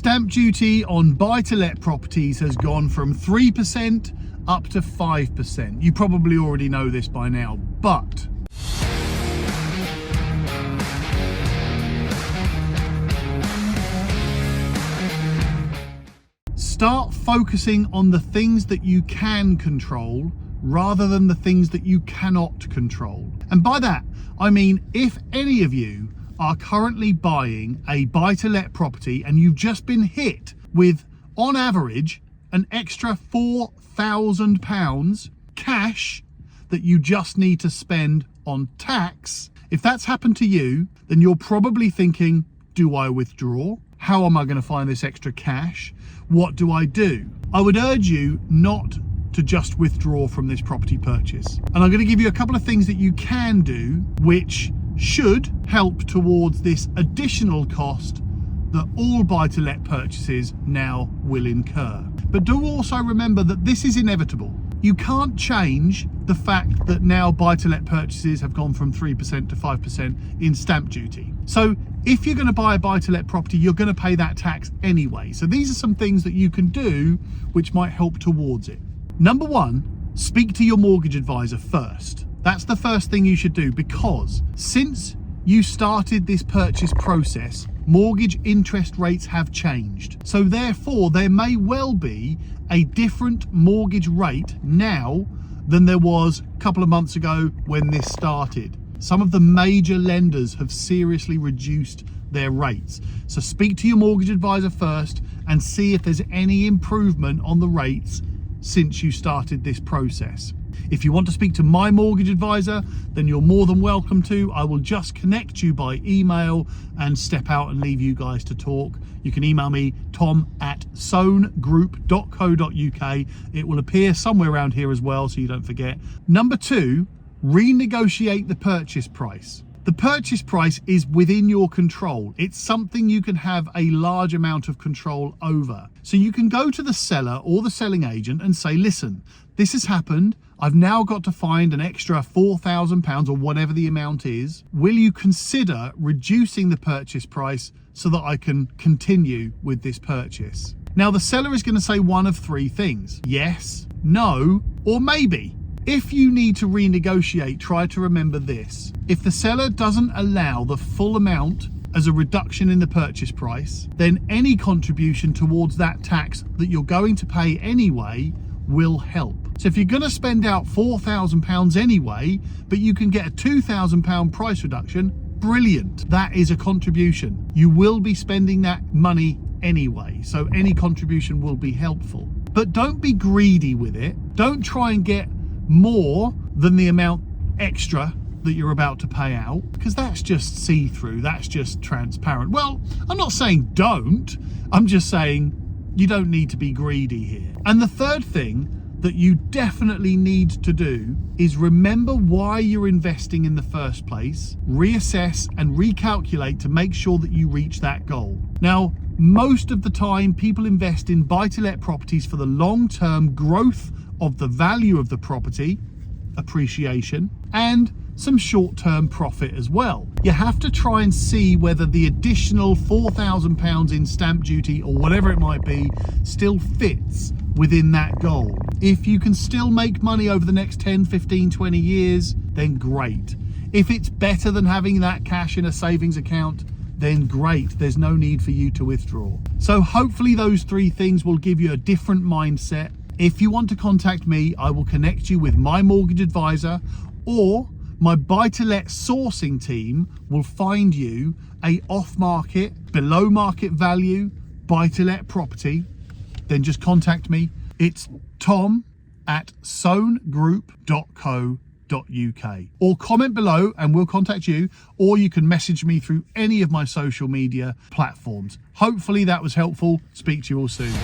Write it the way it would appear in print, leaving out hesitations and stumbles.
Stamp duty on buy-to-let properties has gone from 3% up to 5%. You probably already know this by now, but start focusing on the things that you can control rather than the things that you cannot control. And by that, I mean, if any of you are currently buying a buy-to-let property and you've just been hit with, on average, an extra £4,000 cash that you just need to spend on tax, if that's happened to you, then you're probably thinking, do I withdraw? How am I going to find this extra cash? What do I do? I would urge you not to just withdraw from this property purchase. And I'm going to give you a couple of things that you can do which should help towards this additional cost that all buy-to-let purchases now will incur. But do also remember that this is inevitable. You can't change the fact that now buy-to-let purchases have gone from 3% to 5% in stamp duty. So if you're going to buy a buy-to-let property, you're going to pay that tax anyway. So these are some things that you can do which might help towards it. Number one, speak to your mortgage advisor first. That's the first thing you should do, because since you started this purchase process, mortgage interest rates have changed. So therefore, there may well be a different mortgage rate now than there was a couple of months ago when this started. Some of the major lenders have seriously reduced their rates. So speak to your mortgage advisor first and see if there's any improvement on the rates since you started this process. If you want to speak to my mortgage advisor, then you're more than welcome to. I will just connect you by email and step out and leave you guys to talk. You can email me, tom@soanegroup.co.uk. It will appear somewhere around here as well, so you don't forget. Number two, renegotiate the purchase price. The purchase price is within your control. It's something you can have a large amount of control over. So you can go to the seller or the selling agent and say, listen, this has happened. I've now got to find an extra £4,000 or whatever the amount is. Will you consider reducing the purchase price so that I can continue with this purchase? Now, the seller is going to say one of three things: yes, no, or maybe. If you need to renegotiate, try to remember this. If the seller doesn't allow the full amount as a reduction in the purchase price, then any contribution towards that tax that you're going to pay anyway will help. So if you're going to spend out £4,000 anyway, but you can get a £2,000 price reduction, brilliant. That is a contribution. You will be spending that money anyway, so any contribution will be helpful. But don't be greedy with it. Don't try and get more than the amount extra that you're about to pay out, because that's just see-through, that's just transparent. Well, I'm not saying don't, I'm just saying you don't need to be greedy here. And the third thing that you definitely need to do is remember why you're investing in the first place, reassess and recalculate to make sure that you reach that goal. Now, most of the time people invest in buy-to-let properties for the long-term growth of the value of the property, appreciation, and some short-term profit as well. You have to try and see whether the additional £4,000 in stamp duty or whatever it might be still fits within that goal. If you can still make money over the next 10, 15, 20 years, then great. If it's better than having that cash in a savings account, then great. There's no need for you to withdraw. So hopefully those three things will give you a different mindset. If you want to contact me, I will connect you with my mortgage advisor, or my buy-to-let sourcing team will find you a off-market, below market value buy-to-let property. Then just contact me. It's tom@soanegroup.co.uk, or comment below and we'll contact you, or you can message me through any of my social media platforms. Hopefully that was helpful. Speak to you all soon.